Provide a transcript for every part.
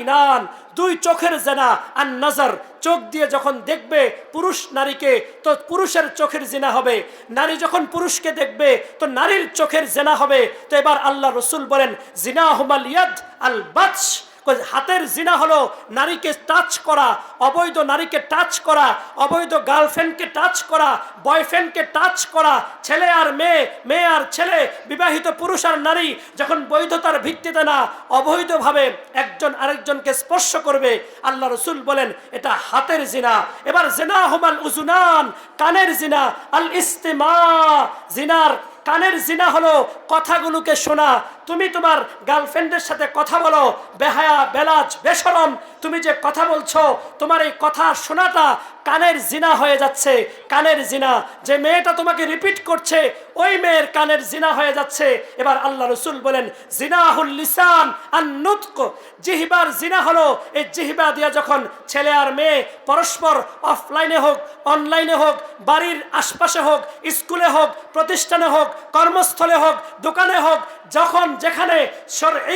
ইনান, দুই চোখের জিনা। আর নজর, চোখ দিয়ে যখন দেখবে পুরুষ নারীকে, তো পুরুষের চোখের জিনা হবে। নারী যখন পুরুষকে দেখবে, তো নারীর চোখের জিনা হবে। তো এবার আল্লাহ রসুল বলেন, জিনা হুমাল ইয়াদ আল বাতশ, হাতের জিনা হলো নারীকে টাচ করা, অবৈধ নারীকে টাচ করা, অবৈধ গার্লফ্রেন্ডকে টাচ করা, বয়ফ্রেন্ডকে টাচ করা, ছেলে আর মেয়ে, মেয়ে আর ছেলে, বিবাহিত পুরুষ আর নারী যখন বৈধতার ভিত্তিতে না, অবৈধভাবে একজন আরেকজনকে স্পর্শ করবে, আল্লাহ রসুল বলেন এটা হাতের জিনা। এবার জিনা হুমাল উজুনান, কানের জিনা। আল ইস্তিমা, জিনার কানের জিনা হলো কথাগুলোকে শোনা। তুমি তোমার গার্লফ্রেন্ডের সাথে কথা বলো, বেহায়া, বেলাজ, বেশরম, তুমি যে কথা বলছো, তোমার এই কথা শোনাটা কানের জিনা হয়ে যাচ্ছে। কানের জিনা। যে মেয়েটা তোমাকে রিপিট করছে, ওই মেয়ের কানের জিনা হয়ে যাচ্ছে। এবার আল্লাহ রসুল বলেন, জিনাহুল লিসান আন নুতক, জিহ্বার জিনা হলো এই জিহ্বা দিয়া যখন ছেলে আর মেয়ে পরস্পর অফলাইনে হোক, অনলাইনে হোক, বাড়ির আশপাশে হোক, স্কুলে হোক, প্রতিষ্ঠানে হোক, কর্মস্থলে হোক, দোকানে হোক, যখন যেখানে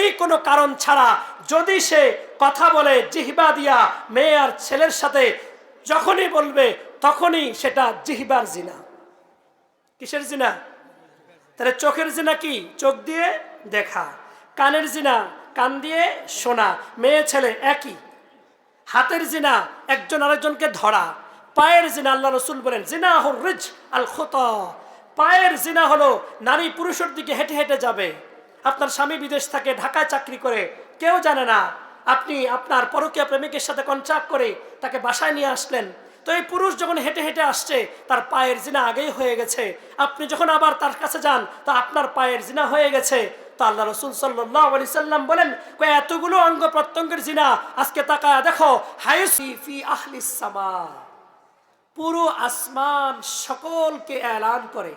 এই কোনো কারণ ছাড়া যদি সে কথা বলে জিহ্বা দিয়া মেয়ে আর ছেলের সাথে, যখনই বলবে তখনই সেটা জিহ্বার জিনা। কিসের জিনা? তাহলে চোখের জিনা কি? চোখ দিয়ে দেখা। কানের জিনা কান দিয়ে শোনা, মেয়ে ছেলে একই। হাতের জিনা একজন আরেকজনকে ধরা। পায়ের জিনা, আল্লাহ রসুল বলেন, জিনা হুর রিজ আল খুতা, পায়ের জিনা হলো নারী পুরুষের দিকে হেঁটে হেঁটে যাবে। আপনার স্বামী বিদেশ থাকে, ঢাকায় চাকরি করে, কেউ জানে না, আপনি আপনার পরকীয়া প্রেমিকের সাথে কন্ট্রাক্ট করে তাকে বাসায় নিয়ে আসলেন। তো এই পুরুষ যখন হেঁটে হেঁটে আসছে, তার পায়ের জিনা আগেই হয়ে গেছে। আপনি যখন আবার তার কাছে যান, তো আপনার পায়ের জিনা হয়ে গেছে। তো আল্লাহ রসুল সাল্লাল্লাহু আলাইহি সাল্লাম বলেন, এতগুলো অঙ্গ প্রত্যঙ্গের জিনা, আজকে তাকায় দেখো, হায়ুসি ফি আহলিস সামা, পুরো আসমান সকলকে এলান করে,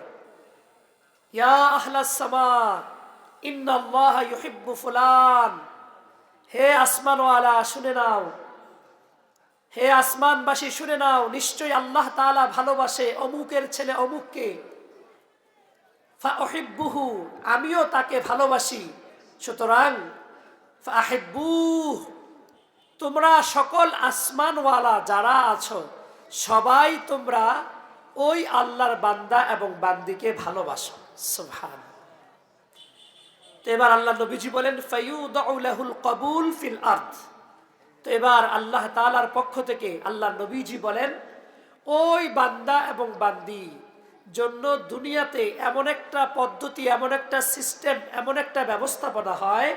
ইয়া আহলাস সামা ইন্নাল্লাহা ইউহিব্বু ফুলান, হে আসমানওয়ালা শুনে নাও, হে আসমানবাসী শুনে নাও, নিশ্চয়ই আল্লাহ তাআলা ভালোবাসে অমুকের ছেলে অমুককে। ফাউহিব্বুহু, আমিও তাকে ভালোবাসি, সুতরাং ফাহিব্বুহ, তোমরা সকল আসমানওয়ালা যারা আছো সবাই তোমরা ওই আল্লাহর বান্দা এবং বান্দিকে ভালোবাসো। সুবহান। তো এবার আল্লাহ নবীজি বলেন, ফায়ুদাউ লাহুল কবুল ফিল আরদ। তো এবার আল্লাহ তাআলার পক্ষ থেকে আল্লাহ নবীজি বলেন, ওই বান্দা এবং বান্দি জন্য দুনিয়াতে এমন একটা পদ্ধতি, এমন একটা সিস্টেম, এমন একটা ব্যবস্থাপনা হয়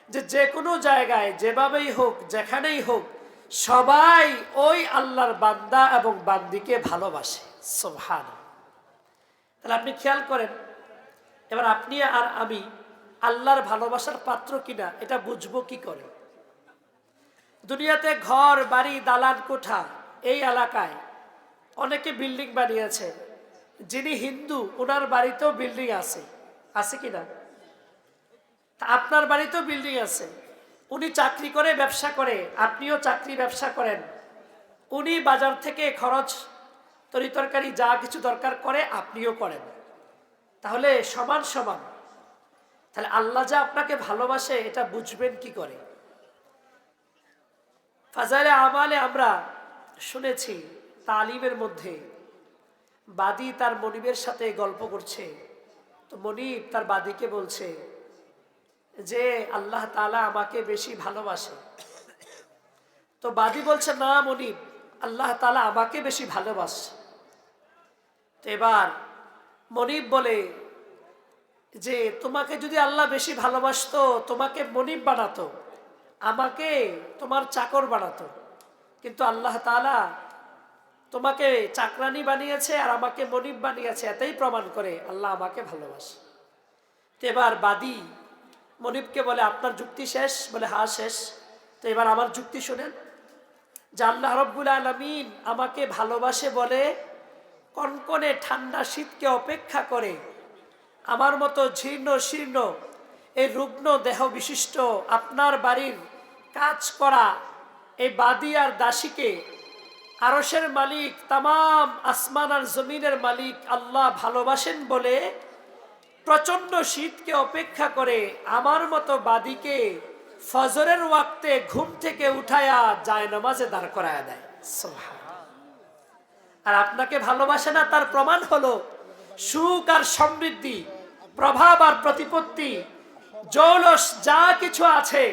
যে যে কোনো জায়গায় যেভাবেই হোক, যেখানেই হোক, সবাই ওই আল্লাহর বান্দা এবং বান্দিকে ভালোবাসে। সুবহান। তাহলে আপনি খেয়াল করেন, এবার আপনি আর আমি আল্লাহর ভালোবাসার পাত্র কিনা এটা বুঝবো কি করে? দুনিয়াতে ঘর বাড়ি দালান কোঠা, এই এলাকায় অনেকে বিল্ডিং বানিয়েছে। যিনি হিন্দু, ওনার বাড়িতেও বিল্ডিং আছে, আছে কিনা? আপনার বাড়িতেও বিল্ডিং আছে। উনি চাকরি করে, ব্যবসা করে, আপনিও চাকরি ব্যবসা করেন। উনি বাজার থেকে খরচ তরিতরকারি যা কিছু দরকার করে, আপনিও করেন। তাহলে সমান সমান। তাহলে আল্লাহ যা আপনাকে ভালোবাসে এটা বুঝবেন কি করে? ফাজাইলে আমালে আমরা শুনেছি, তালিমের মধ্যে বাদী তার মনিবের সাথে গল্প করছে। তো মনিব তার বাদীকে বলছে যে আল্লাহ তাআলা আমাকে বেশি ভালোবাসে। তো বাদী বলছে, না মনিব, আল্লাহ তাআলা আমাকে বেশি ভালোবাসে। তো এবার মনিব বলে যে তোমাকে যদি আল্লাহ বেশি ভালোবাসতো, তোমাকে মনিব বানাতো, আমাকে তোমার চাকর বানাতো। কিন্তু আল্লাহ তাআলা তোমাকে চাকরানি বানিয়েছে আর আমাকে মনিব বানিয়েছে, এতেই প্রমাণ করে আল্লাহ আমাকে ভালোবাসে। তো এবার বাদী মনিবকে বলে, আপনার যুক্তি শেষ? বলে, হ্যাঁ শেষ। তো এবার আমার যুক্তি শোনেন, যে আল্লাহ রাব্বুল আলামিন আমাকে ভালোবাসে বলে কনকনে ঠান্ডা শীতকে অপেক্ষা করে আমার মতো জীর্ণ শীর্ণ এই রুগ্ন দেহ বিশিষ্ট আপনার বাড়ির কাজ করা এই বাদী আর দাসীকে আরশের মালিক, তামাম আসমান আর জমিনের মালিক আল্লাহ ভালোবাসেন বলে প্রচন্ড শীতকে অপেক্ষা করে আমার মতো বাদীকে ফজরের ওয়াক্তে ঘুম থেকে উঠায়া যায় নামাজে দাঁড় করায়া দেয়। সুবহানাল্লাহ। আর আপনাকে ভালোবাসে না, তার প্রমাণ হলো সুখ আর সমৃদ্ধি, প্রভাব আর প্রতিপত্তি, জৌলস যা কিছু আছে,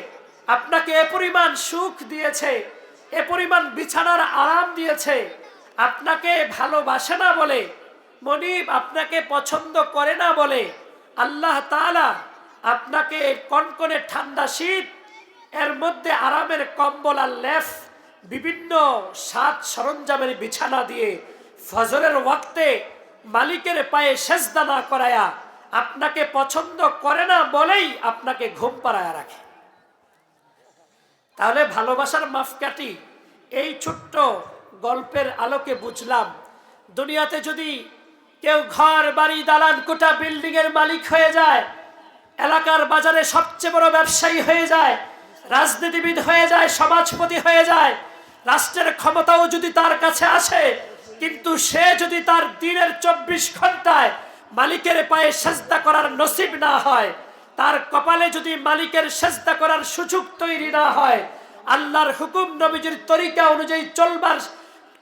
আপনাকে এ পরিমাণ সুখ দিয়েছে, এ পরিমাণ বিছানার আরাম দিয়েছে। আপনাকে ভালোবাসে না বলে, মনিব আপনাকে পছন্দ করে না বলে আল্লাহ তাআলা আপনাকে কনকনে ঠান্ডা শীত, এর মধ্যে আরামের কম্বল আর লেফ, বিভিন্ন সাত সরঞ্জামের বিছানা দিয়ে ফজরের ওয়াক্তে মালিকের পায়ে সেজদা না করায়া আপনাকে পছন্দ করে না বলেই আপনাকে ঘুম পাড়ায়া রাখে। তাহলে ভালোবাসার মাপকাঠি এই ছোট্ট গল্পের আলোকে বুঝলাম, দুনিয়াতে যদি কেউ ঘর বাড়ি দালান কোটা বিল্ডিং এর মালিক হয়ে যায়, এলাকার বাজারে সবচেয়ে বড় ব্যবসায়ী হয়ে যায়, রাজনীতিবিদ হয়ে যায়, সমাজপতি হয়ে যায়, রাষ্ট্রের ক্ষমতাও যদি তার কাছে আসে, কিন্তু সে যদি তার দিনের 24 ঘন্টায় মালিকের পায়ে সেজদা করার নসিব না হয়, তার কপালে যদি মালিকের সেজদা করার সুযোগ তৈরি না হয়, আল্লাহর হুকুম নবীজির তরিকা অনুযায়ী চলবার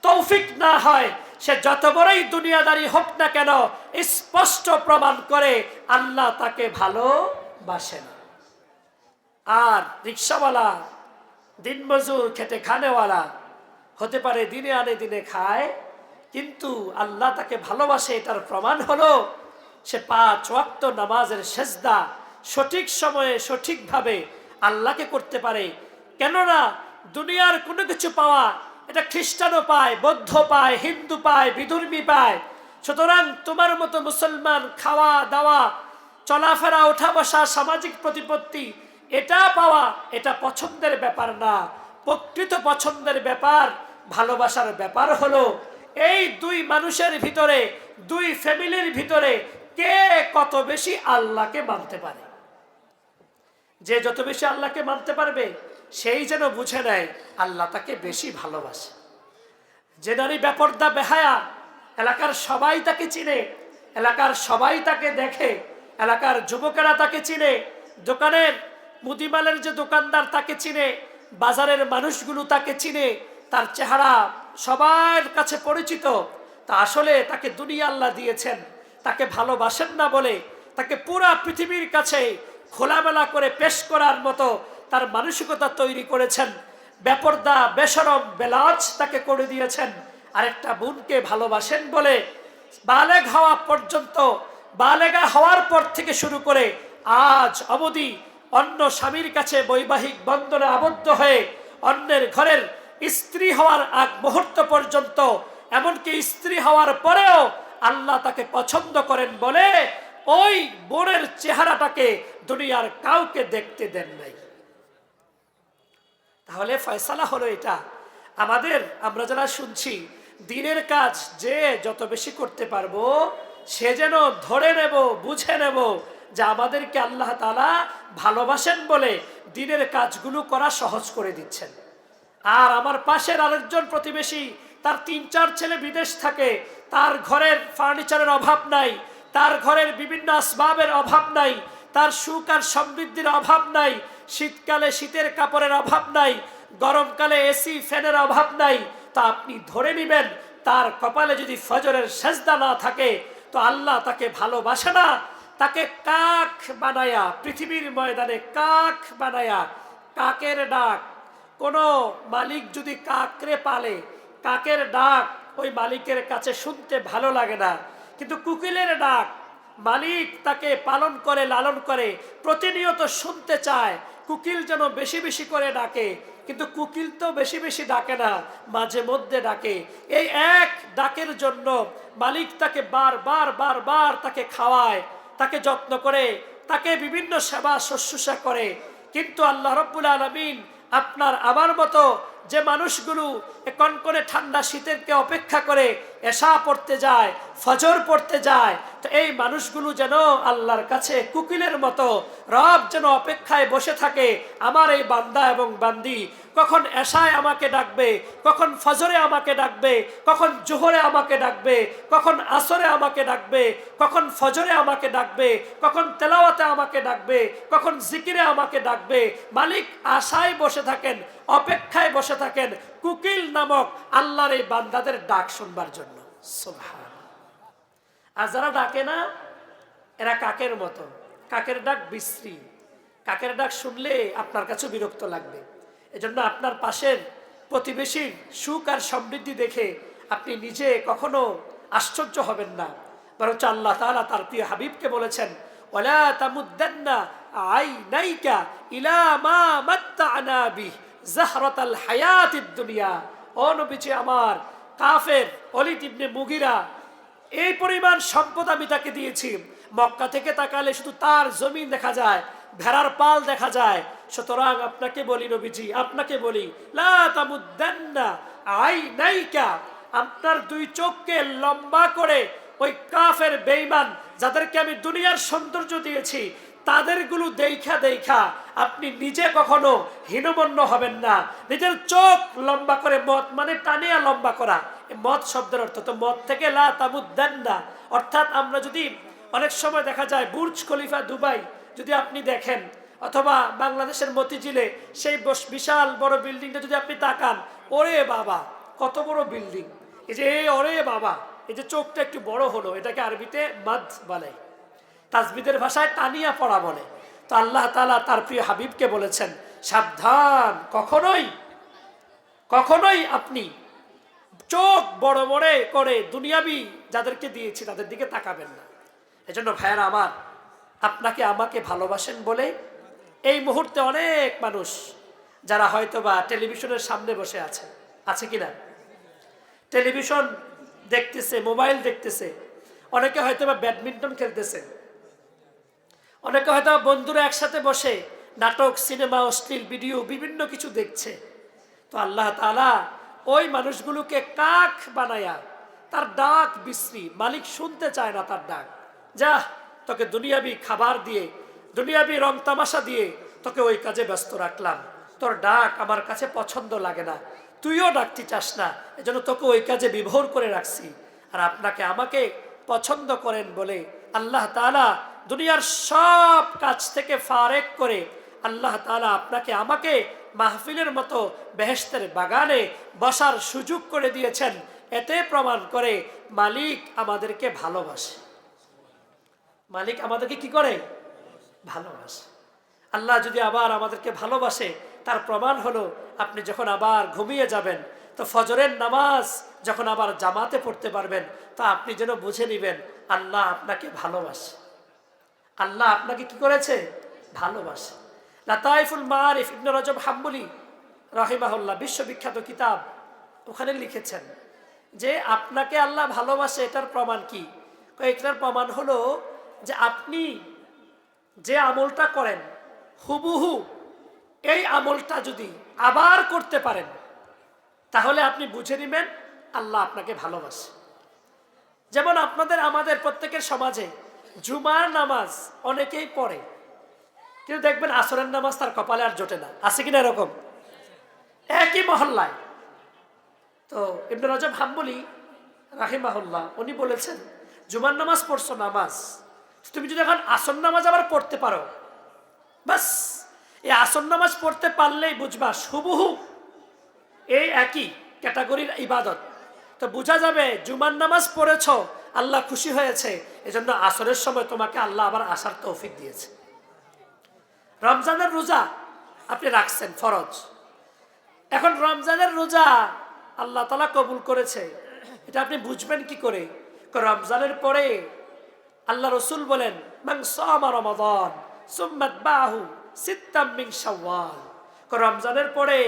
তৌফিক না হয়, সে যত বড়ই দুনিয়াদারি হোক না কেন, স্পষ্ট প্রমাণ করে আল্লাহ তাকে ভালোবাসে না। আর রিক্সাওয়ালা, দিনমজুর, খেটে খানেওয়ালা হতে পারে, দিনে আনে দিনে খায়, কিন্তু আল্লাহ তাকে ভালোবাসে, এটার প্রমাণ হলো সে 5 ওয়াক্ত নামাজের সেজদা সঠিক সময়ে সঠিকভাবে আল্লাহকে করতে পারে। কেননা দুনিয়ার কোনো কিছু পাওয়া, এটা খ্রিস্টানও পায়, বৌদ্ধ পায়, হিন্দু পায়, বিধর্মী পায়। সুতরাং তোমার মতো মুসলমান খাওয়া দাওয়া, চলাফেরা, ওঠা বসা, সামাজিক প্রতিপত্তি, এটা পাওয়া এটা পছন্দের ব্যাপার না। প্রকৃত পছন্দের ব্যাপার, ভালোবাসার ব্যাপার হলো এই দুই মানুষের ভিতরে, দুই ফ্যামিলির ভিতরে কে কত বেশি আল্লাহকে মানতে পারে। যে যত বেশি আল্লাহকে মানতে পারবে সেই যেন বুঝে নেয় আল্লাহ তাকে বেশি ভালোবাসে। যে নারী বেপর্দা বেহায়া, এলাকার সবাই তাকে চিনে, এলাকার সবাই তাকে দেখে, এলাকার যুবকেরা তাকে চিনে, দোকানের মুদিমালের যে দোকানদার তাকে চিনে, বাজারের মানুষগুলো তাকে চিনে, তার চেহারা সবার কাছে পরিচিত। তা আসলে তাকে দুনিয়া আল্লাহ দিয়েছেন, তাকে ভালোবাসেন না বলে তাকে পুরা পৃথিবীর কাছে খোলামেলা করে পেশ করার মতো তার মানসিকতা তৈরি করেছেন। বেপর্দা, বেশরম, বেলাজ তাকে করে দিয়েছেন। আরেকটা বোনকে ভালোবাসেন বলে বালেগ হওয়া পর্যন্ত, বালেগা হওয়ার পর থেকে শুরু করে আজ অবধি অন্য স্বামীর কাছে বৈবাহিক বন্ধনে আবদ্ধ হয়ে অন্যের ঘরের স্ত্রী হওয়ার আগ মুহূর্ত পর্যন্ত, এমনকি স্ত্রী হওয়ার পরেও আল্লাহ তাকে পছন্দ করেন বলে ওই বোনের চেহারাটাকে দুনিয়ার কাউকে দেখতে দেন নাই। তাহলে ফয়সালা হলো এটা আমাদের, আমরা যারা শুনছি, দিনের কাজ যে যত বেশি করতে পারবো সে যেন ধরে নেব, বুঝে নেব যে আমাদেরকে আল্লাহ তাআলা ভালোবাসেন বলে দিনের কাজগুলো করা সহজ করে দিচ্ছেন। আর আমার পাশের আরেকজন প্রতিবেশী, তার 3-4 ছেলে বিদেশ থাকে, তার ঘরের ফার্নিচারের অভাব নাই, তার ঘরের বিভিন্ন আসবাবের অভাব নাই, তার সুখ আর সমৃদ্ধির অভাব নাই, শীতকালে শীতের কাপড়ের অভাব নাই, গরমকালে এসি ফ্যানের অভাব নাই। তা আপনি ধরে নেবেন তার কপালে যদি ফজরের সেজদা না থাকে তো আল্লাহ তাকে ভালোবাসে না। তাকে কাক বানায়া, পৃথিবীর ময়দানে কাক বানায়া, কাকের ডাক, কোনো মালিক যদি কাকরে পালে, কাকের ডাক ওই মালিকের কাছে শুনতে ভালো লাগে না, কিন্তু কোকিলের ডাক মালিক তাকে পালন করে, লালন করে, প্রতিনিয়ত শুনতে চায়। কোকিল যেন বেশি বেশি করে ডাকে, কিন্তু কোকিল তো বেশি বেশি ডাকে না, মাঝে মধ্যে ডাকে। এই এক ডাকের জন্য মালিক তাকে বারবার বারবার তাকে খাওয়ায়, তাকে যত্ন করে, তাকে বিভিন্ন সেবা শুশ্রূষা করে। কিন্তু আল্লাহ রাব্বুল আলামিন আপনার আমার মতো যে মানুষগুলো কনকনে ঠান্ডা শীতেরকে অপেক্ষা করে এশা পড়তে যায়, ফজর পড়তে যায়, তো এই মানুষগুলো যেন আল্লাহর কাছে কুকিলের মতো রব যেন অপেক্ষায় বসে থাকে, আমার এই বান্দা এবং বান্দি কখন এশায় আমাকে ডাকবে, কখন ফজরে আমাকে ডাকবে, কখন জোহরে আমাকে ডাকবে, কখন আসরে আমাকে ডাকবে, কখন ফজরে আমাকে ডাকবে, কখন তেলাওয়াতে আমাকে ডাকবে, কখন জিকিরে আমাকে ডাকবে। মালিক আশায় বসে থাকেন, অপেক্ষায় বসে থাকেন কুকিল নামক আল্লাহর এই বান্দাদের ডাক শুনবার জন্য। সুবহান। আর যারা ডাকে না, এরা কাকের মতো। কাকের ডাক বিশ্রী, কাকের ডাক শুনলে আপনার কাছে বিরক্ত লাগবে। এজন্য আপনার পাশের প্রতিবেশীর সুখ আর সমৃদ্ধি দেখে আপনি নিজে কখনো আশ্চর্য হবেন না, বরঞ্চ আল্লাহ তাআলা তার প্রিয় হাবিবকে বলেছেন, ওয়ালা তামুদ্দান্না আইনাইকা ইলা মা মাত্তা'না বিহি জাহরাতাল হায়াতিদ দুনিয়া। ও নবীজি আমার, কাফের ওলীদ ইবনে মুগীরা, এই পরিমাণ সম্পদ আমি তাকে দিয়েছি, মক্কা থেকে তাকালে শুধু তার জমিন দেখা যায়, ভেড়ার পাল দেখা যায়। সুতরাং আপনাকে বলি নবীজি, আপনাকে বলি, লা তামুদ্দান্না আইনাইকা, আপনার দুই চোখকে লম্বা করে ওই কাফের বেঈমান যাদেরকে আমি দুনিয়ার সৌন্দর্য দিয়েছি তাদেরগুলো দেখা দেখা আপনি নিজে কখনো হীনমন্য হবেন না। নিজের চোখ লম্বা করে, মত মানে টানিয়া লম্বা করা, মত শব্দের অর্থ তো মত থেকে লা তামুদ্দান্না, অর্থাৎ আমরা যদি অনেক সময় দেখা যায় বুর্জ খলিফা দুবাই যদি আপনি দেখেন, অথবা বাংলাদেশের মতিঝিলে সেই বিশাল বড় বিল্ডিংটা যদি আপনি তাকান, ওরে বাবা কত বড় বিল্ডিং, এই যে ওরে বাবা, এই যে চোখটা একটু বড় হলো, এটাকে আরবিতে মাদ বলে, তাজবিদের ভাষায় টানিয়া পড়া বলে। তো আল্লাহ তাআলা তার প্রিয় হাবিবকে বলেছেন, সাবধান, কখনোই কখনোই আপনি চোখ বড় বড় করে দুনিয়াবি যাদেরকে দিয়েছি তাদের দিকে তাকাবেন না। এজন্য ভাইয়ারা আমার, আপনাকে আমাকে ভালোবাসেন বলে এই মুহূর্তে অনেক মানুষ যারা হয়তোবা টেলিভিশনের সামনে বসে আছে কিনা, টেলিভিশন দেখতেছে, মোবাইল দেখতেছে, অনেকে হয়তোবা ব্যাডমিন্টন খেলতেছে, অনেকে হয়তো বন্ধুরা একসাথে বসে নাটক, সিনেমা, অশ্লীল ভিডিও বিভিন্ন কিছু দেখছে। তো আল্লাহ তাআলা ওই মানুষগুলোকে কাক বানায়া, তার ডাক বিশ্রী, মালিক শুনতে চায় না তার ডাক। যা, তোকে দুনিয়াবি খাবার দিয়ে, দুনিয়াবি রং তামাশা দিয়ে তোকে ওই কাজে ব্যস্ত রাখলাম, তোর ডাক আমার কাছে পছন্দ লাগে না, তুইও ডাকতে চাস না, এজন্য তোকে ওই কাজে বিভোর করে রাখছি। আর আপনাকে আমাকে পছন্দ করেন বলে আল্লাহ তাআলা দুনিয়ার সব কাজ থেকে ফারেক করে আল্লাহ তাআলা আপনাকে আমাকে মাহফিলের মতো বেহেশতের বাগানে বসার সুযোগ করে দিয়েছেন। এতে প্রমাণ করে মালিক আমাদেরকে ভালোবাসে। মালিক আমাদেরকে কি করে? ভালোবাসে। আল্লাহ যদি আবার আমাদেরকে ভালোবাসে, তার প্রমাণ হলো আপনি যখন আবার ঘুমিয়ে যাবেন, তো ফজরের নামাজ যখন আবার জামাতে পড়তে পারবেন, তা আপনি যেন বুঝে নেবেন আল্লাহ আপনাকে ভালোবাসে। আল্লাহ আপনাকে কি করেছে? ভালোবাসে। লাতাইফুল মারিফ ইবনে রজব হাম্বলি রাহিমাহুল্লাহ, বিশ্ববিখ্যাত কিতাব, ওখানে লিখেছেন যে আপনাকে আল্লাহ ভালোবাসে, এটার প্রমাণ কি? এটার প্রমাণ হলো যে আপনি যে আমলটা করেন হুবহু এই আমলটা যদি আবার করতে পারেন, তাহলে আপনি বুঝে নেবেন আল্লাহ আপনাকে ভালোবাসে। যেমন আমাদের প্রত্যেকের সমাজে জুমার নামাজ অনেকেই পড়ে, কিন্তু দেখবেন আসরের নামাজ তার কপালে আর জোটে না, আছে কিনা এরকম? একই মহল্লায়। তো ইবনে রজব হাম্বলি রাহিমাহুল্লাহ উনি বলেছেন, জুমার নামাজ পড়ছো, নামাজ তুমি যদি এখন আসর নামাজ আবার পড়তে পারো, বাস এই আসর নামাজ পড়তে পারলেই বুঝবা হুবহু এই একই ক্যাটাগরির ইবাদত। তো বোঝা যাবে জুমার নামাজ পড়েছ, আল্লাহ খুশি হয়েছে, এজন্য আসরের সময় তোমাকে আল্লাহ আবার আসার তৌফিক দিয়েছে। রমজানের রোজা আপনি রাখছেন ফরজ, এখন রমজানের রোজা আল্লাহ তাআলা কবুল করেছে, এটা আপনি বুঝবেন কি করে? রমজানের পরে আল্লাহ রসুল বলেন, মান সামা রমাদান সুম্মা আতবাহু সিত্তাম মিন শাওয়াল, রমজানের পরে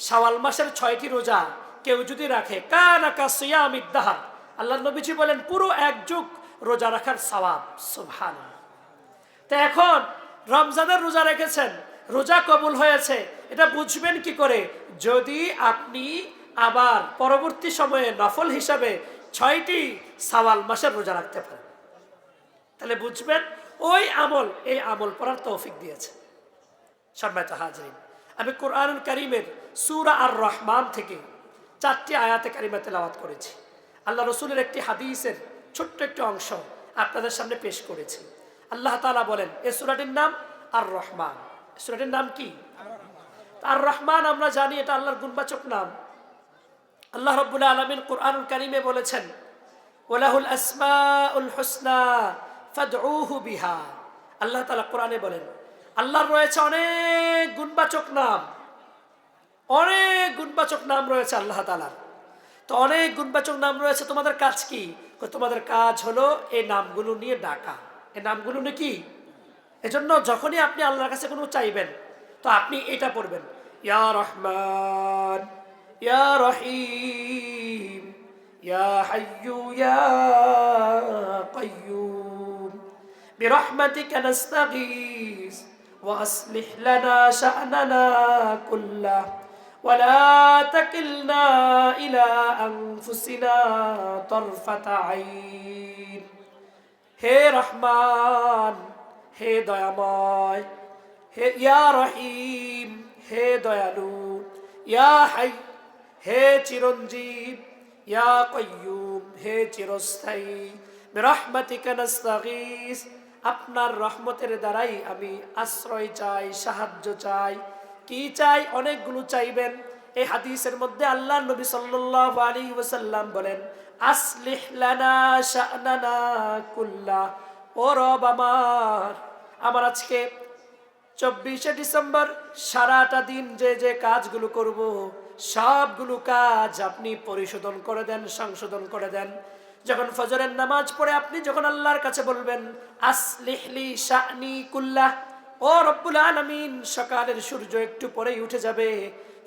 শাওয়াল মাসের 6টি রোজা কেউ যদি রাখে, কানা কাসিয়ামিদ দাহর, আল্লাহ নবীজি বলেন পুরো এক যুগ রোজা রাখার সওয়াব। সুবহানাল্লাহ। তো এখন রমজানের রোজা রেখেছেন, রোজা কবুল হয়েছে এটা বুঝবেন কি করে? যদি আপনি আবার পরবর্তী সময়ে নফল হিসাবে 6টি শাওয়াল মাসের রোজা রাখতে পারেন, তাহলে বুঝবেন ওই আমল এই আমল করার তৌফিক দিয়েছে। সম্মানিত হাজিরিন, আমি কোরআনুল কারীমের সূরা আর রহমান থেকে 4টি আয়াতে কারিমা তেলাওয়াত করেছি। আল্লাহ রসুলের একটি হাদিসের ছোট্ট একটি অংশ আপনাদের সামনে পেশ করেছি। আল্লাহ তাআলা বলেন, এই সূরাটির নাম আর রহমান। সূরাটির নাম কি? আর রহমান আমরা জানি এটা আল্লাহর গুণবাচক নাম। আল্লাহ রাব্বুল আলামিন কোরআনুল কারীমে বলেছেন, ওয়ালাহুল আসমাউল হুসনা ফাদউহু বিহা। আল্লাহ তাআলা কোরআনে বলেন আল্লাহর রয়েছে অনেক গুণবাচক নাম, অনেক গুণবাচক নাম রয়েছে আল্লাহ তাআলার। তো অনেক গুণবাচক নাম রয়েছে, তোমাদের কাজ কি? তোমাদের কাজ হলো এই নামগুলো নিয়ে ডাকা। এই নামগুলো নিয়ে কি? এজন্য যখনই আপনি আল্লাহর কাছে কোনো চাইবেন তো আপনি এটা পড়বেন, ইয়া রহমান, ইয়া রহিম, ইয়া হাইয়্যু ইয়া কাইয়্যুম বিরহমাতিকা নাস্তাগীস ওয়া আসলিহ লানা শা'নানা কুল্লাহ ولا تكلنا إلى أنفسنا طرفة عين। হে রহমান, হে দয়াময়, হে ইয়া রহিম, হে দয়ালু, ইয়া হাই, হে চিরঞ্জীব, ইয়া কাইয়্যুম, হে চিরস্থায়ী, বিরহমাতিকা নাস্তাগীস, আপনার রহমতের দ্বারাই আমি আশ্রয় চাই, সাহায্য চাই। কি চাই? অনেকগুলো চাইবেন। এই হাদিসের মধ্যে আল্লাহ নবী সাল্লাল্লাহু আলাইহি ওয়াসাল্লাম বলেন, আসলিহ লানা শা'নানা কুল্লাহ। ও রব আমার আজকে 24শে ডিসেম্বর সারাটা দিন যে যে কাজগুলো করব সবগুলো কাজ আপনি পরিশোধন করে দেন, সংশোধন করে দেন। যখন ফজরের নামাজ পড়ে আপনি যখন আল্লাহর কাছে বলবেন আসলিহ লি শা'নি কুল্লাহ, ও রব্বুল আলামিন, সকালের সূর্য একটু পরেই উঠে যাবে,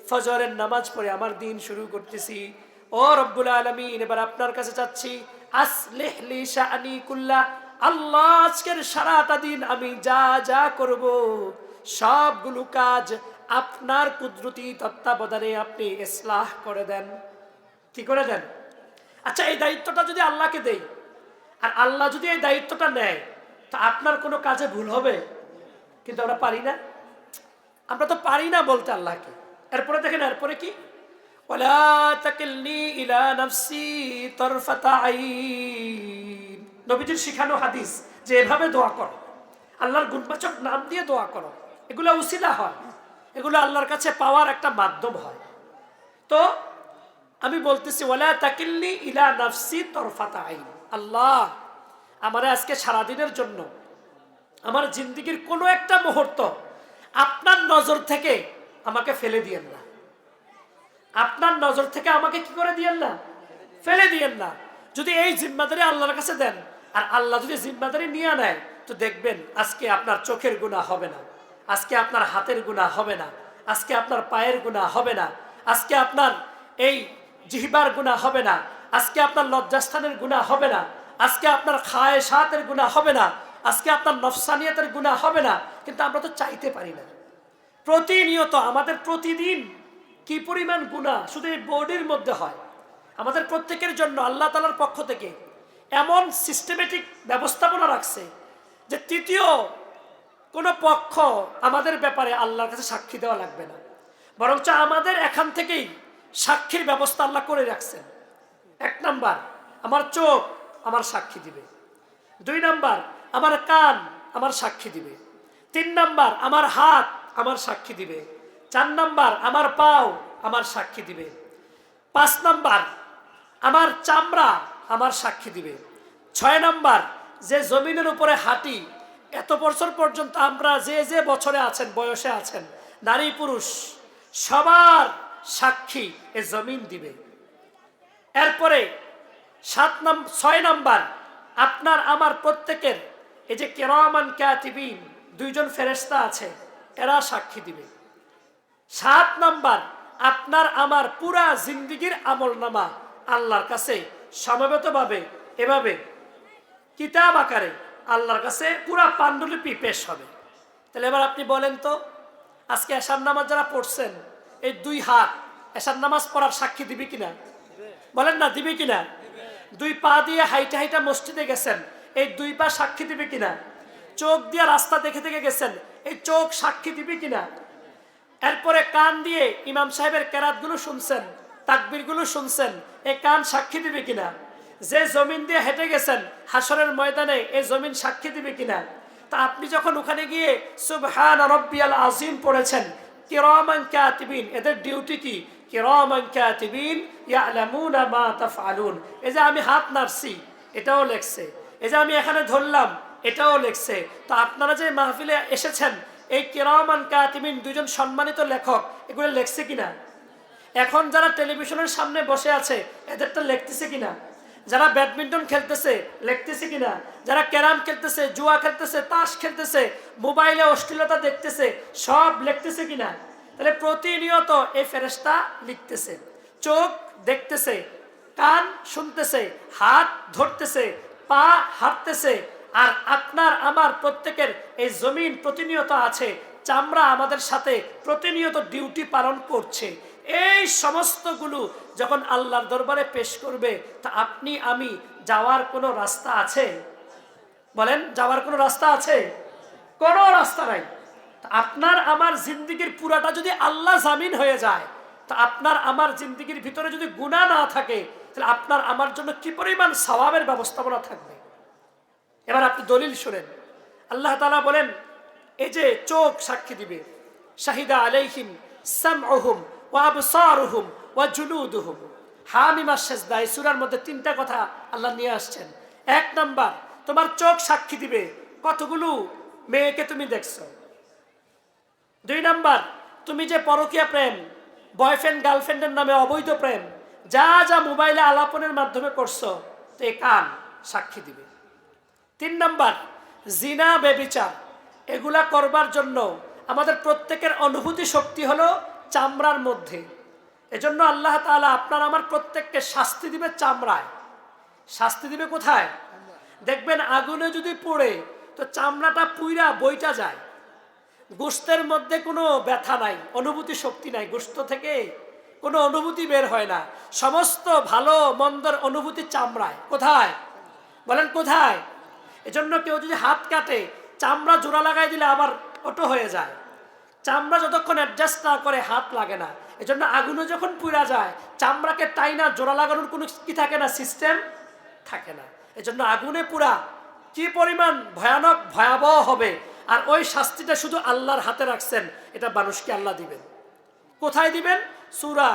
ফজরের নামাজ পড়ে আমার দিন শুরু করতেছি। ও রব্বুল আলামিন, এবার আপনার কাছে চাচ্ছি আসলিহ লি শা'নি কুল্লাহ, আল্লাহ আজকের সারাটা দিন আমি যা যা করব সবগুলো কাজ আপনার কুদরতি তত্ত্বাবধানে আপনি ইসলাহ করে দেন। কি করে দেন? আচ্ছা, এই দায়িত্বটা যদি আল্লাহকে দেই আর আল্লাহ যদি এই দায়িত্বটা নেয় তা আপনার কোনো কাজে ভুল হবে? কিন্তু আমরা পারি না, আমরা তো পারি না বলতে আল্লাহকে। এরপরে দেখেন, এরপরে কি? ওয়ালা তাকিলনি ইলা নাফসি তারফাতা আইন। নবীজির শিখানো হাদিস যে এভাবে দোয়া করো, আল্লাহর গুণবাচক নাম দিয়ে দোয়া করো, এগুলো উসিলা হয়, এগুলো আল্লাহর কাছে পাওয়ার একটা মাধ্যম হয়। তো আমি বলতেছি ওয়ালা তাকিলনি ইলা নাফসি তারফাতা আইন, আল্লাহ আমারে আজকে সারাদিনের জন্য আমার জিন্দেগির কোনো একটা মুহূর্ত আপনার নজর থেকে আমাকে ফেলে দিয়েন না, আপনার নজর থেকে আমাকে কি করে দিয়েন না? ফেলে দিয়েন না। যদি এই জিম্মাদারি আল্লাহর কাছে দেন আর আল্লাহ যদি জিম্মাদারি নিয়ে নেয় তো দেখবেন আজকে আপনার চোখের গুনাহ হবে না, আজকে আপনার হাতের গুনাহ হবে না, আজকে আপনার পায়ের গুনাহ হবে না, আজকে আপনার এই জিহ্বার গুনাহ হবে না, আজকে আপনার লজ্জাস্থানের গুনাহ হবে না, আজকে আপনার খায়েশাতের গুনাহ হবে না, আজকে আপনার নফসানিয়তের গুনাহ হবে না। কিন্তু আমরা তো চাইতে পারি না। প্রতিনিয়ত আমাদের প্রতিদিন কি পরিমাণ গুনাহ শুধু এই বডির মধ্যে হয়। আমাদের প্রত্যেকের জন্য আল্লাহ তাআলার পক্ষ থেকে এমন সিস্টেমেটিক ব্যবস্থাপনা রাখছে যে তৃতীয় কোনো পক্ষ আমাদের ব্যাপারে আল্লাহর কাছে সাক্ষী দেওয়া লাগবে না, বরঞ্চ আমাদের এখান থেকেই সাক্ষীর ব্যবস্থা আল্লাহ করে রাখছেন। 1 নাম্বার, আমার চোখ আমার সাক্ষী দিবে। 2 নাম্বার, আমার কান আমার সাক্ষী দিবে। 3 নাম্বার, আমার হাত আমার সাক্ষী দিবে। 4 নাম্বার, আমার পাও আমার সাক্ষী দিবে। 5 নাম্বার, আমার চামড়া আমার সাক্ষী দিবে। 6 নাম্বার, যে জমিনের উপরে হাঁটি, এত বছর পর্যন্ত আমরা যে যে বছরে আছেন, বয়সে আছেন, নারী পুরুষ সবার সাক্ষী এ জমিন দিবে। এরপরে 6 নাম্বার, আপনার আমার প্রত্যেকের এই যে কিরামান কাতিবিন 2 জন ফেরেশতা আছে, এরা সাক্ষী দিবে। 7 নাম্বার, আপনার আমার পুরা জিন্দেগীর আমলনামা আল্লাহর কাছে সমবেতভাবে এভাবে কিতাব আকারে আল্লাহর কাছে পুরা পাণ্ডুলিপি পেশ হবে। তাহলে এবার আপনি বলেন তো, আজকে এশার নামাজ যারা পড়ছেন, এই দুই হাত এশার নামাজ পড়ার সাক্ষী দিবি কিনা? বলেন না, দিবি কিনা? দুই পা দিয়ে হাইটা হাইটা মসজিদে গেছেন, এই দুই পা সাক্ষী দিবি কিনা? চোখ দিয়ে রাস্তা দেখে দেখে গেছেন, এই চোখ সাক্ষী দিবি কিনা? এরপরে কান দিয়ে ইমাম সাহেবের কেরাতগুলো শুনছেন, তাকবীরগুলো শুনছেন, এই কান সাক্ষী দিবে কিনা? যে জমিন দিয়ে হেঁটে গেছেন হাসরের ময়দানে, এই জমিন সাক্ষী দিবে কিনা? তা আপনি যখন ওখানে গিয়ে সুবহান রাব্বিয়াল আযীম পড়েছেন, কিরামান কাতিবিন, এদের ডিউটি কি? কিরামান কাতিবিন ইয়ালামুনা মা তাফআলুন। এই যে আমি হাত নাড়ছি এটাও লেখছে, এই যে আমি এখানে ধরলাম এটাও লেখছে। তো আপনারা যে মাহফিলে এসেছেন, এই কিরামান কাতিবিন দুইজন সম্মানিত লেখক, এগুলো লেখছে কিনা? এখন যারা টেলিভিশনের সামনে বসে আছে এদেরটা লিখতেছে কিনা? যারা ব্যাডমিন্টন খেলতেছে লিখতেছে কিনা? যারা ক্যারাম খেলতেছে, জুয়া খেলতেছে, তাস খেলতেছে, মোবাইলে অশ্লীলতা দেখতেছে, সব লিখতেছে কিনা? তাহলে প্রতিনিয়ত এই ফেরেশতা লিখতেছে, চোখ দেখতেছে, কান শুনতেছে, হাত ধরতেছে, পা হাঁটতেছে। আর আপনার আমার প্রত্যেকের এই জমিন প্রতিনিয়ত আছে, চামড়া আমাদের সাথে প্রতিনিয়ত ডিউটি পালন করছে। এই সমস্তগুলো যখন আল্লাহর দরবারে পেশ করবে, তা আপনি আমি যাওয়ার কোনো রাস্তা আছে? বলেন, যাওয়ার কোনো রাস্তা আছে? কোনো রাস্তা নাই। আপনার আমার জিন্দিগির পুরাটা যদি আল্লাহ জামিন হয়ে যায়, তা আপনার আমার জিন্দিগির ভিতরে যদি গুনাহ না থাকে, তাহলে আপনার আমার জন্য কি পরিমাণ সওয়াবের ব্যবস্থাপনা থাকবে। এবার আপনি দলিল শুনেন। আল্লাহ তাআলা বলেন, এই যে চোখ সাক্ষী দিবে, শাহিদা আলাইহিম সামউহুম ওয়া আবসারুহুম ওয়া জুলুদুহুম। হামিমা সাজদা, এই সূরার মধ্যে তিনটা কথা আল্লাহ নিয়ে আসছেন। এক নাম্বার, তোমার চোখ সাক্ষী দিবে কতগুলো মেয়েকে তুমি দেখছো। দুই নাম্বার, তুমি যে পরকীয়া প্রেম, বয়ফ্রেন্ড গার্লফ্রেন্ডের নামে অবৈধ প্রেম, যা যা মোবাইলে আলাপনের মাধ্যমে করছো, তো এই কান সাক্ষী দিবে। তিন নাম্বার, জিনা ব্যভিচার, এগুলা করবার জন্য আমাদের প্রত্যেকের অনুভূতি শক্তি হলো চামড়ার মধ্যে। এজন্য আল্লাহ তাআলা আপনার আমার প্রত্যেককে শাস্তি দিবে চামড়ায়। শাস্তি দিবে কোথায়? দেখবেন আগুনে যদি পড়ে তো চামড়াটা পুইরা বইটা যায়, গোশতের মধ্যে কোনো ব্যথা নাই, অনুভূতি শক্তি নাই, গোশত থেকে কোনো অনুভূতি বের হয় না। সমস্ত ভালো মন্দর অনুভূতি চামড়ায়। কোথায়? বলেন কোথায়? এজন্য কেউ যদি হাত কাটে, চামড়া জোড়া লাগাই দিলে আবার অটো হয়ে যায়। চামড়া যতক্ষণ অ্যাডজাস্ট না করে হাত লাগে না। এজন্য আগুনে যখন পুড়া যায়, চামড়াকে টাইনা জোড়া লাগানোর কোনো কি থাকে না, সিস্টেম থাকে না। এজন্য আগুনে পুড়া কি পরিমাণ ভয়ানক ভয়াবহ হবে। আর ওই শাস্তিটা শুধু আল্লাহর হাতে রাখছেন, এটা মানুষকে আল্লাহ দিবেন। কোথায় দিবেন? সূরা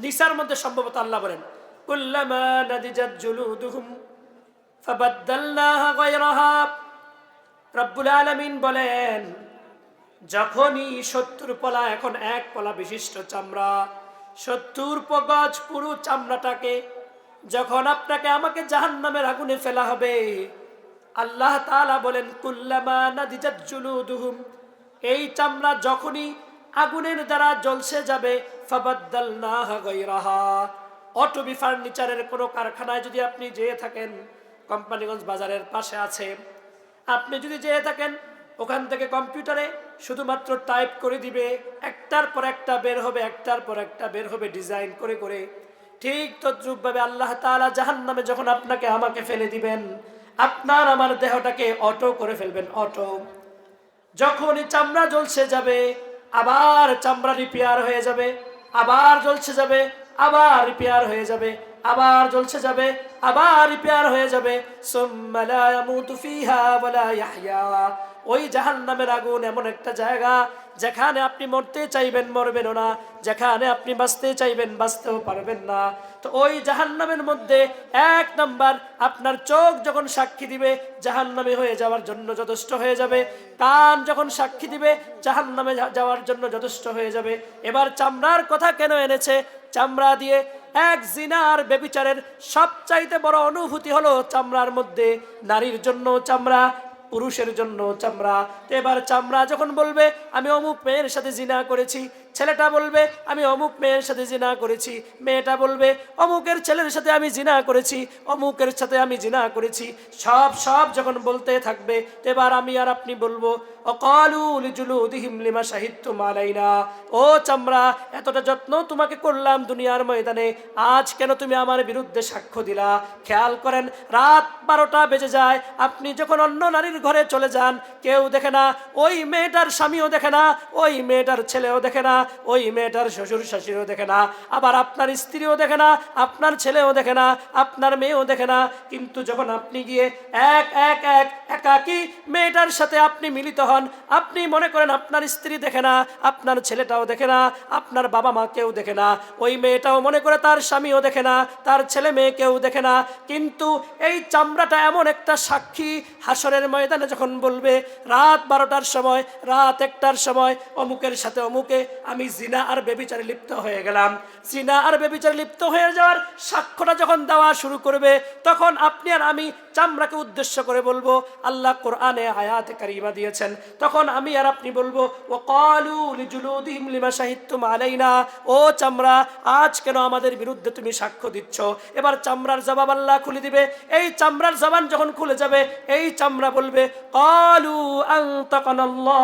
নিসার মধ্যে সম্ভবত আল্লাহ বলেন, কুল্লামা নাদিজাত জুলুদুহুম ফাবাদদালনাহা গায়রাহা। রব্বুল আলামিন বলেন, যখনই 70 পলা, এখন এক পলা বিশিষ্ট চামড়া, 70 গজ পুরো চামড়াটাকে যখন আপনাকে আমাকে জাহান্নামের আগুনে ফেলা হবে, আল্লাহ তাআলা বলেন, কুল্লামা নাদিজাত জুলুদুহুম, এই চামড়া যখনই আগুনের দ্বারা জ্বলসে যাবে, ফাবাদদালনাহা গায়রাহা। অটোবি ফার্নিচারের কোনো কারখানায় যদি আপনি যেয়ে থাকেন, কোম্পানিগঞ্জ বাজারের পাশে আছে, আপনি যদি যেয়ে থাকেন, ওখান থেকে কম্পিউটারে শুধুমাত্র টাইপ করে দিবে, একটার পর একটা বের হবে, একটার পর একটা বের হবে ডিজাইন করে করে। ঠিক তদ্রূপভাবে আল্লাহ তাআলা জাহান্নামে যখন আপনাকে আমাকে ফেলে দিবেন, আপনার আমার দেহটাকে অটো করে ফেলবেন, অটো। যখনই চামড়া জ্বলসে যাবে, আবার চামড়া রিপেয়ার হয়ে যাবে, আবার জ্বলসে যাবে, আবার রিপেয়ার হয়ে যাবে, আবার জ্বলসে যাবে, আবার রিপেয়ার হয়ে যাবে। সুম্মা লা ইয়ামুতু ফিহা ওয়া লা ইয়াহইয়া। ওই জাহান্নামের আগুন এমন একটা জায়গা, যেখানে আপনি মরতে চাইবেন মরবেনও না, যেখানে আপনি বাঁচতে চাইবেন বাঁচতেও পারবেন না। তো ওই জাহান্নামের মধ্যে এক নাম্বার, আপনার চোখ যখন সাক্ষী দিবে জাহান্নামে হয়ে যাওয়ার জন্য যথেষ্ট হয়ে যাবে, কান যখন সাক্ষী দিবে জাহান্নামে যাওয়ার জন্য যথেষ্ট হয়ে যাবে। এবার চামড়ার কথা কেন এনেছে? চামড়া দিয়ে এক জিনার ব্যভিচারের সবচাইতে বড় অনুভূতি হলো চামড়ার মধ্যে। নারীর জন্য চামড়া, পুরুষের জন্য চামড়া। তো এবার চামড়া যখন বলবে, আমি অমুক মেয়ের সাথে জিনা করেছি, ছেলেটা বলবে আমি অমুক মেয়ের সাথে জিনা করেছি, মেয়েটা বলবে অমুকের ছেলের সাথে আমি জিনা করেছি, অমুকের সাথে আমি জিনা করেছি। সব সব যখন বলতে থাকবে, এবার আমি আর আপনি বলবো অকালু লিজুলুদিহিম লিমা শাহিদতুম আলাইনা, ও চামড়া এতটা যত্ন তোমাকে করলাম দুনিয়ার ময়দানে, আজ কেন তুমি আমার বিরুদ্ধে সাক্ষ্য দিলা? খেয়াল করেন, রাত 12টা বেজে যায়, আপনি যখন অন্য নারীর ঘরে চলে যান, কেউ দেখে না, ওই মেয়েটার স্বামীও দেখে না, ওই মেয়েটার ছেলেও দেখে না, ওই মেয়েটার শ্বশুর শাশুড়িও দেখে না, আবার আপনার স্ত্রীও দেখে না, আপনার ছেলেও দেখে না, আপনার মেয়েও দেখে না। কিন্তু যখন আপনি গিয়ে একাকী মেয়েটার সাথে আপনি মিলিত হন, আপনি মনে করেন আপনার স্ত্রী দেখে না, আপনার ছেলেটাও দেখে না, আপনার বাবা মা কেউ দেখে না, ওই মেয়েটাও মনে করে তার স্বামীও দেখে না, তার ছেলে মেয়ে কেউ দেখে না। কিন্তু এই চামড়াটা এমন একটা সাক্ষী, হাসরের ময়দানে যখন বলবে রাত 12টার সময়, রাত 1টার সময় অমুকের সাথে অমুকে আমি জিনা আর ব্যভিচারে লিপ্ত হয়ে গেলাম, জিনা আর ব্যভিচারে লিপ্ত হয়ে যাওয়ার সাক্ষ্যটা যখন দেওয়া শুরু করবে, তখন আপনি আর আমি চামড়াকে উদ্দেশ্য করে বলবো, আল্লাহ কোরআনে আয়াতে কারিমা দিয়েছেন, তখন আমি আর আপনি বলবো ওয়াকালু লিজুলুদিহিম লিমা শাহিদতুম আলাইনা, ও চামড়া আজ কেন আমাদের বিরুদ্ধে তুমি সাক্ষ্য দিচ্ছ? এবার চামড়ার জবাব আল্লাহ খুলে দিবে। এই চামড়ার জবান যখন খুলে যাবে, এই চামড়া বলবে ক্বালু আনতাকানাল্লাহ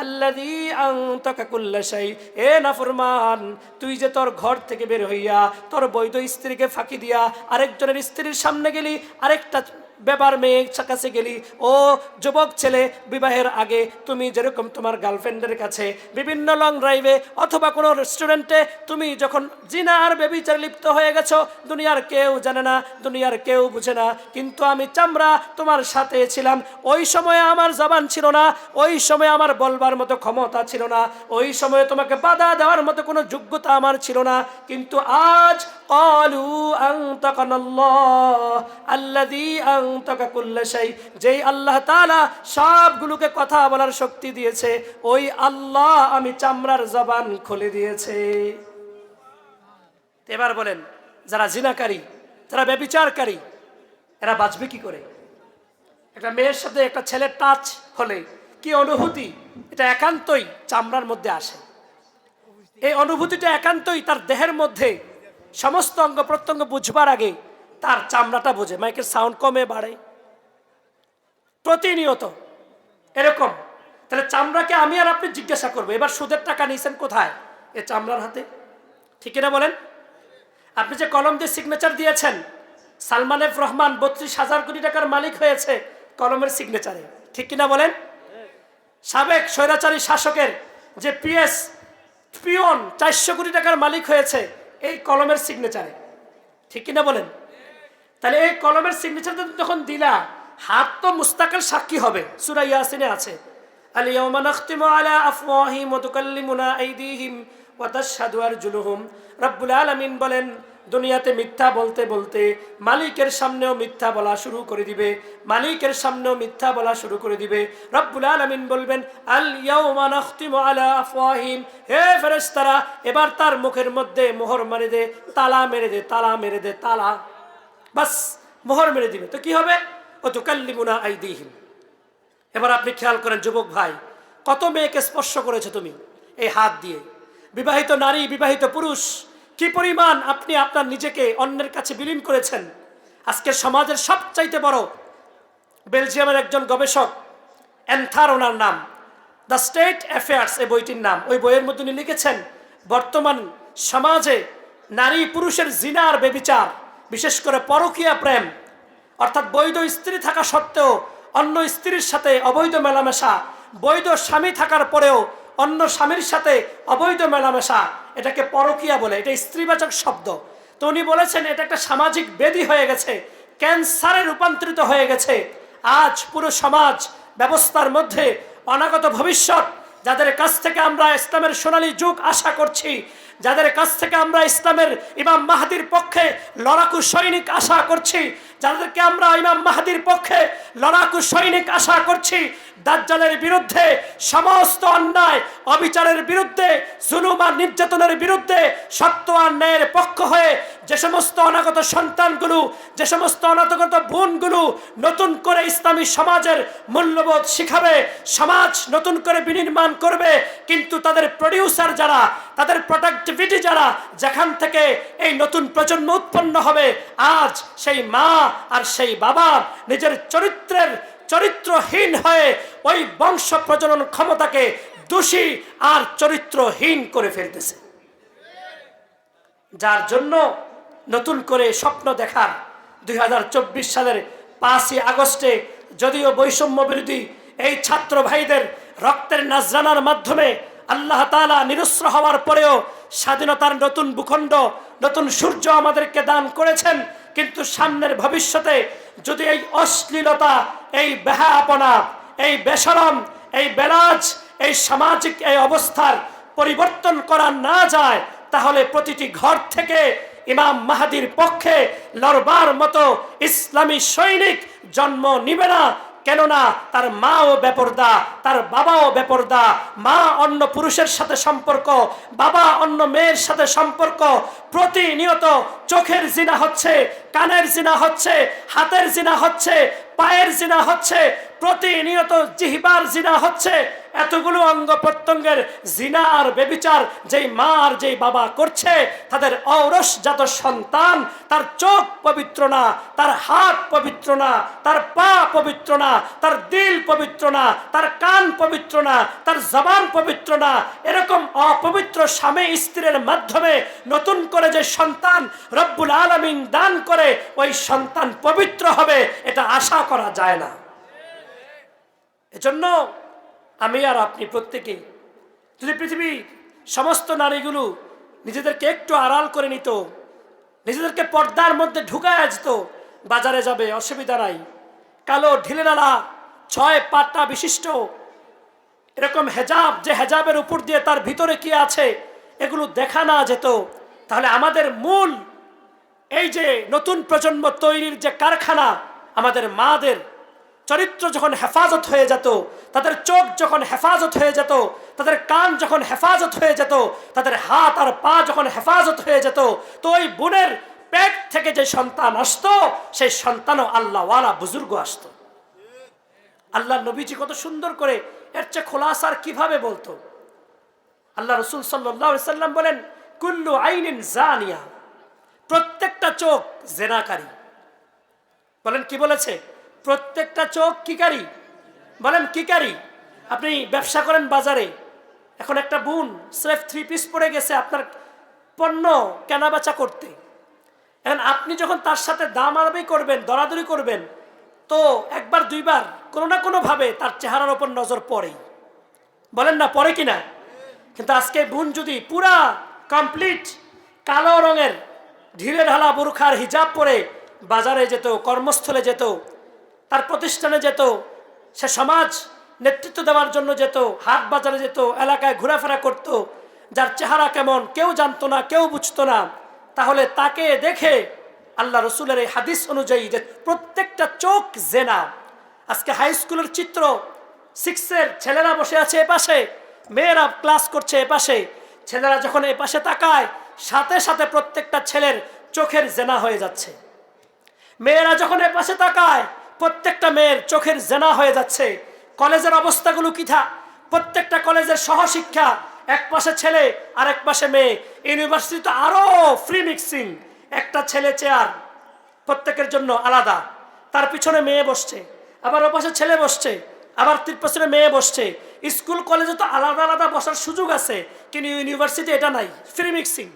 আল্লাযী আনতাকা কুল্লা শাই, এ নাফরমান, তুই যে তোর ঘর থেকে বের হইয়া তোর বৈধ স্ত্রীকে ফাঁকি দিয়া আরেকজনের স্ত্রীর সামনে গেলি, আরেকটা বেবার মেয়ের কাছে গেলি, ও যুবক ছেলে, বিবাহের আগে তুমি যেরকম তোমার গার্লফ্রেন্ডের কাছে বিভিন্ন লং ড্রাইভে অথবা কোনো রেস্টুরেন্টে তুমি যখন জিনা আর ব্যভিচারে লিপ্ত হয়ে গেছো, দুনিয়ার কেউ জানে না, দুনিয়ার কেউ বুঝে না, কিন্তু আমি চামড়া তোমার সাথে ছিলাম। ওই সময়ে আমার জবান ছিল না, ওই সময় আমার বলবার মতো ক্ষমতা ছিল না, ওই সময়ে তোমাকে বাধা দেওয়ার মতো কোনো যোগ্যতা আমার ছিল না। কিন্তু আজ ক্বালু আনতাকানাল্লাহ আল্লাযী আনতাকা কুল্লা শাই, যেই আল্লাহ তাআলা সবগুলোকে কথা বলার শক্তি দিয়েছে, ওই আল্লাহ আমি চামড়ার জবান খুলে দিয়েছে। এবার বলেন, যারা জিনাকারী, যারা ব্যভিচারকারী, এরা বাঁচবে কি করে? একটা মেয়ের সাথে একটা ছেলের টাচ হলে কি অনুভূতি, এটা একান্তই চামড়ার মধ্যে আসে। এই অনুভূতিটা একান্তই তার দেহের মধ্যে সমস্ত অঙ্গ প্রত্যঙ্গ বুঝবার আগে তার চামড়াটা বোঝে। মাইকের সাউন্ড কমে বাড়ে প্রতিনিয়ত এরকম। তাহলে চামড়াকে আমি আর আপনি জিজ্ঞাসা করবো, এবার সুদের টাকা নিয়েছেন কোথায়? এ চামড়ার হাতে, ঠিক কিনা বলেন? আপনি যে কলম দিয়ে সিগনেচার দিয়েছেন, সালমান এফ রহমান 32,000 কোটি টাকার মালিক হয়েছে কলমের সিগনেচারে, ঠিক কিনা বলেন? সাবেক স্বৈরাচারী শাসকের যে পিয়ন 400 কোটি টাকার মালিক হয়েছে এই কলমের সিগনেচারে, ঠিক কিনা বলেন? তাহলে এই কলমের সিগনেচার যখন দিলা, হাত তো মুস্তাকিল সাক্ষী হবে। সূরা ইয়াসিনে আছে, আল ইয়াওমা নাখতিমু আলা আফওয়াহিহিম ওয়া তুকাল্লিমুনা আইদিহিম ওয়া তাশহাদু আরজুলুহুম। রব্বুল আলামিন বলেন, দুনিয়াতে মিথ্যা বলতে বলতে মালিকের সামনেও মিথ্যা বলা শুরু করে দিবে, মালিকের সামনেও মিথ্যা বলা শুরু করে দিবে। রব্বুল আলামিন বলবেন, আল ইয়াওমা নাখতিমু আলা আফওয়াহিহিম, হে ফেরেশতারা, এবার তার মুখের মধ্যে মোহর মেরে দে, তালা মেরে দে, তালা মেরে দে, তালা, বাস মোহর মেরে দিবে। তো কি হবে? ও তুকাল্লিমুনা আইদিহিম। এবার আপনি খেয়াল করেন যুবক ভাই, কত মেয়েকে স্পর্শ করেছে তুমি এই হাত দিয়ে? বিবাহিত নারী, বিবাহিত পুরুষ, কি পরিমাণ আপনি আপনার নিজেকে অন্যের কাছে বিলীন করেছেন। আজকের সমাজের সবচাইতে বড় বেলজিয়ামের একজন গবেষক, অ্যান্থার ওনার নাম, দ্য স্টেট অ্যাফেয়ার্স এই বইটির নাম। ওই বইয়ের মধ্যে উনি লিখেছেন, বর্তমান সমাজে নারী পুরুষের জিনা আর ব্যভিচার, বিশেষ করে পরকীয়া প্রেম, অর্থাৎ বৈধ স্ত্রী থাকা সত্ত্বেও অন্য স্ত্রীর সাথে অবৈধ মেলামেশা, বৈধ স্বামী থাকার পরেও অন্য স্বামীর সাথে অবৈধ মেলামেশা, এটাকে পরকীয়া বলে। এটা স্ত্রীবাচক শব্দ। তো উনি বলেছেন এটা একটা সামাজিক ব্যাধি হয়ে গেছে, ক্যান্সারে রূপান্তরিত হয়ে গেছে। আজ পুরো সমাজ ব্যবস্থার মধ্যে অনাগত ভবিষ্যৎ, যাদের কাছ থেকে আমরা ইসলামের সোনালী যুগ আশা করছি, যাদের কাছ থেকে আমরা ইসলামের ইমাম মাহদির পক্ষে লড়াকু সৈনিক আশা করছি, যাদেরকে আমরা ইমাম মাহদির পক্ষে লড়াকু সৈনিক আশা করছি, দাজ্জালের বিরুদ্ধে, সমস্ত অন্যায় অবিচারের বিরুদ্ধে, জুলুম আর নির্যাতনের বিরুদ্ধে সত্য আর ন্যায়ের পক্ষ হয়ে যে সমস্ত অনাগত সন্তানগুলো, যে সমস্ত অনাগত বোনগুলো নতুন করে ইসলামী সমাজের মূল্যবোধ শিখাবে, সমাজ নতুন করে বিনির্মাণ করবে, কিন্তু তাদের প্রডিউসার যারা, তাদের প্রোডাক্টিভিটি যারা, যেখান থেকে এই নতুন প্রজন্ম উৎপন্ন হবে, আজ সেই মা আর সেই বাবা নিজের চরিত্রহীন হয়ে ওই বংশ প্রজনন ক্ষমতাকে দোষী আর চরিত্রহীন করে ফেলতেছে। যার জন্য নতুন করে স্বপ্ন দেখার 2024 সালের 5ই আগস্টে যদিও বৈষম্য বিরোধী এই ছাত্র ভাইদের রক্তের নাজরানার মাধ্যমে আল্লাহ তাআলা নিরস্ত্র হওয়ার পরেও স্বাধীনতার নতুন ভূখণ্ড, নতুন সূর্য আমাদেরকে দান করেছেন, কিন্তু সামনের ভবিষ্যতে যদি এই অশ্লীলতা, এই বেহায়াপনা, এই বেশরম, এই বেলাজ, এই সামাজিক এই অবস্থার পরিবর্তন করা না যায়, তাহলে প্রতিটি ঘর থেকে ইমাম মাহাদির পক্ষে লড়বার মতো ইসলামী সৈনিক জন্ম নিবে না। কেননা তার মাও বেপরদা, তার বাবাও বেপরদা, মা অন্য পুরুষের সাথে সম্পর্ক, বাবা অন্য মেয়ের সাথে সম্পর্ক, প্রতিনিয়ত চোখের জিনা হচ্ছে, কানের জিনা হচ্ছে, হাতের জিনা হচ্ছে, পায়ের জিনা হচ্ছে, প্রতিনিয়ত জিহ্বার জিনা হচ্ছে। এতগুলো অঙ্গ প্রত্যঙ্গের জিনা আর বেবিচার যেই মা আর যেই বাবা করছে, তাদের ঔরসজাত সন্তান, তার চোখ পবিত্র না, তার হাত পবিত্র না, তার পা পবিত্র না, তার দিল পবিত্র না, তার কান পবিত্র না, তার জবান পবিত্র না, এরকম অপবিত্র স্বামী স্ত্রীর মাধ্যমে নতুন করে যে সন্তান রব্বুল আলামিন দান করে, ওই সন্তান পবিত্র হবে এটা আশা করা যায় না। এজন্য আমি আর আপনি প্রত্যেকেই যদি পৃথিবীর সমস্ত নারীগুলো নিজেদেরকে একটু আড়াল করে নিত, নিজেদেরকে পর্দার মধ্যে ঢুকায় যেত, বাজারে যাবে অসুবিধা নাই, কালো ঢিলেরালা 6 পাট্টা বিশিষ্ট এরকম হেজাব, যে হেজাবের উপর দিয়ে তার ভিতরে কি আছে এগুলো দেখা না যেত, তাহলে আমাদের মূল এই যে নতুন প্রজন্ম তৈরির যে কারখানা, আমাদের মাদের চরিত্র যখন হেফাজত হয়ে যেত, তাদের চোখ যখন হেফাজত হয়ে যেত, তাদের কান যখন হেফাজত হয়ে যেত, তাদের হাত আর পা যখন হেফাজত হয়ে যেত, তো ওই বোনের পেট থেকে যে সন্তান আসতো, সেই সন্তানও আল্লাহওয়ালা বুজুর্গ আসতো। আল্লাহ নবীজি কত সুন্দর করে এর চেয়ে খোলাসার কিভাবে বলতো। আল্লাহ রসুল সাল্লাল্লাহু আলাইহি সাল্লাম বলেন, কুল্লু আইনিন জানিয়া, প্রত্যেকটা চোখ জেনাকারী। বলেন কি বলেছে? প্রত্যেকটা চোখ কিকারী। বলেন কিকারী। আপনি ব্যবসা করেন বাজারে, এখন একটা বোন স্রেফ 3 পিস পরে গেছে আপনার পণ্য কেনাবেচা করতে, এখন আপনি যখন তার সাথে দামাদামি করবেন, দরাদরি করবেন, তো একবার দুইবার কোনো না কোনো ভাবে তার চেহারার ওপর নজর পড়েই। বলেন না পড়ে কিনা? কিন্তু আজকে বোন যদি পুরা কমপ্লিট কালো রঙের ঢিলে ঢালা বুরখার হিজাব পরে বাজারে যেত, কর্মস্থলে যেত, তার প্রতিষ্ঠানে যেত, সে সমাজ নেতৃত্ব দেওয়ার জন্য যেত, হাট বাজারে যেত, এলাকায় ঘোরাফেরা করত, যার চেহারা কেমন কেউ জানতো না, কেউ বুঝতো না, তাহলে তাকে দেখে আল্লাহ রসুলের এই হাদিস অনুযায়ী যে প্রত্যেকটা চোখ জেনা। আজকে হাই স্কুলের চিত্র, 6-এর ছেলেরা বসে আছে এপাশে, মেয়েরা ক্লাস করছে এপাশে, ছেলেরা যখন এপাশে তাকায়, সাথে সাথে প্রত্যেকটা ছেলের চোখের জেনা হয়ে যাচ্ছে। মেয়েরা যখন এপাশে তাকায়, প্রত্যেকটা মেয়ের চোখের জেনা হয়ে যাচ্ছে। কলেজের অবস্থাগুলো কি থা, প্রত্যেকটা কলেজের সহশিক্ষা, এক পাশে ছেলে আর এক পাশে মেয়ে। ইউনিভার্সিটি তো আরো ফ্রি মিক্সিং, একটা ছেলে চেয়ার প্রত্যেকের জন্য আলাদা, তার পিছনে মেয়ে বসছে, আবার ওপাশে ছেলে বসছে, আবার তার পিছনে মেয়ে বসছে। স্কুল কলেজে তো আলাদা আলাদা বসার সুযোগ আছে, কিন্তু ইউনিভার্সিটি এটা নাই, ফ্রি মিক্সিং,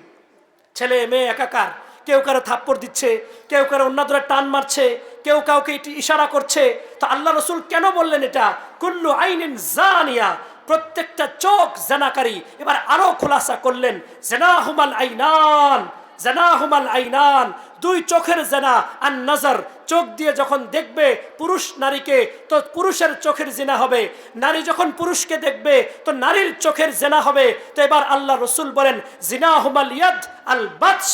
ছেলে মেয়ে একাকার। কেউ কারো থাপ্পড় দিচ্ছে, কেউ কারো অন্য ধরে টান মারছে, কেউ কাউকে ইশারা করছে। তো আল্লাহ রসুল কেন বললেন এটা? কুল্লু আইনিন জানিয়া, প্রত্যেকটা চোখ জেনাকারী। এবার আরো খোলাসা করলেন, জেনাহুমাল আইনান, জেনাহুমাল আইনান, 2 চোখের জেনা। আর নজর, চোখ দিয়ে যখন দেখবে পুরুষ নারীকে, তো পুরুষের চোখের জিনা হবে। নারী যখন পুরুষকে দেখবে, তো নারীর চোখের জেনা হবে। তো এবার আল্লাহ রসুল বলেন, জিনাহুমাল ইয়াদ আল বাতশ,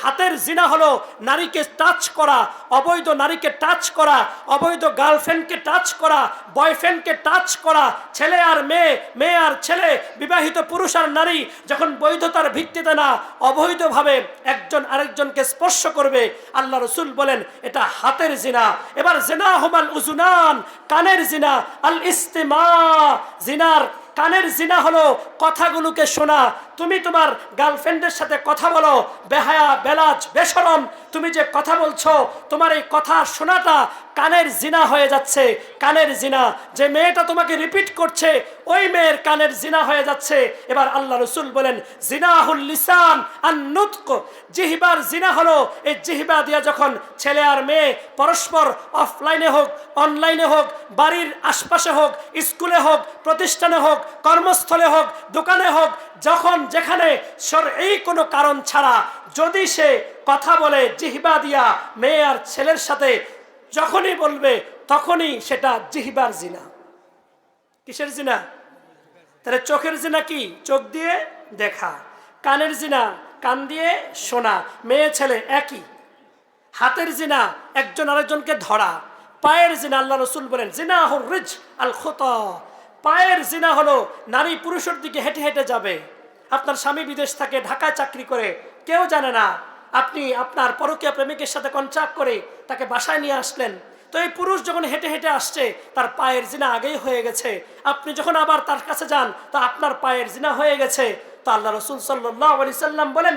হাতের জিনা হলো নারীকে টাচ করা, অবৈধ নারীকে টাচ করা, অবৈধ গার্লফ্রেন্ডকে টাচ করা, বয়ফ্রেন্ডকে টাচ করা, ছেলে আর মেয়ে, মেয়ে আর ছেলে, বিবাহিত পুরুষ আর নারী যখন বৈধতার ভিত্তিতে না অবৈধভাবে একজন আরেকজনকে স্পর্শ করবে, আল্লাহ রসুল বলেন এটা হাতের জিনা। এবার জিনা হুমাল উজুনান, কানের জিনা, আল ইস্তিমা, জিনার কানের জিনা হলো কথাগুলোকে শোনা। তুমি তোমার গার্লফ্রেন্ডের সাথে কথা বলো, বেহায়া বেলাজ বেশরম, তুমি যে কথা বলছো, তোমার এই কথা শোনাটা কানের জিনা হয়ে যাচ্ছে। কানের জিনা, যে মেয়েটা তোমাকে রিপিট করছে ওই মেয়ের কানের জিনা হয়ে যাচ্ছে। এবার আল্লাহ রসুল বলেন জিনাহুল লিসান আন নুতক, জিহবার জিনা হলো এই জিহবা দিয়া যখন ছেলে আর মেয়ে পরস্পর অফলাইনে হোক অনলাইনে হোক, বাড়ির আশপাশে হোক, স্কুলে হোক, প্রতিষ্ঠানে হোক, কর্মস্থলে হোক, দোকানে হোক, যখন যেখানে এই কোনো কারণ ছাড়া যদি সে কথা বলে জিহবা দিয়া মেয়ে আর ছেলের সাথে, যখনই বলবে তখনই সেটা জিহবার জিনা। কিসের জিনা? তাহলে চোখের জিনা কি? চোখ দিয়ে দেখা। কানের জিনা কান দিয়ে শোনা, মেয়ে ছেলে একই। হাতের জিনা একজন আরেকজনকে ধরা। পায়ের জিনা আল্লাহ রসুল বলেন জিনাহুর রিজ আল খুতা, পায়ের জিনা হলো নারী পুরুষের দিকে হেঁটে হেঁটে যাবে। আপনার স্বামী বিদেশ থাকে, ঢাকায় চাকরি করে, কেউ জানে না, আপনি আপনার পরকীয়া প্রেমিকের সাথে কন্ট্রাক্ট করে তাকে বাসায় নিয়ে আসলেন। তো এই পুরুষ যখন হেঁটে হেঁটে আসছে তার পায়ের জিনা আগেই হয়ে গেছে। আপনি যখন আবার তার কাছে যান তো আপনার পায়ের জিনা হয়ে গেছে। তো আল্লাহ রসুল সাল্লাল্লাহু আলাইহি সাল্লাম বলেন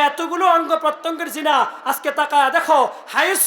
এতগুলো অঙ্গ প্রত্যঙ্গের জিনা, আজকে তাকায় দেখো হাইস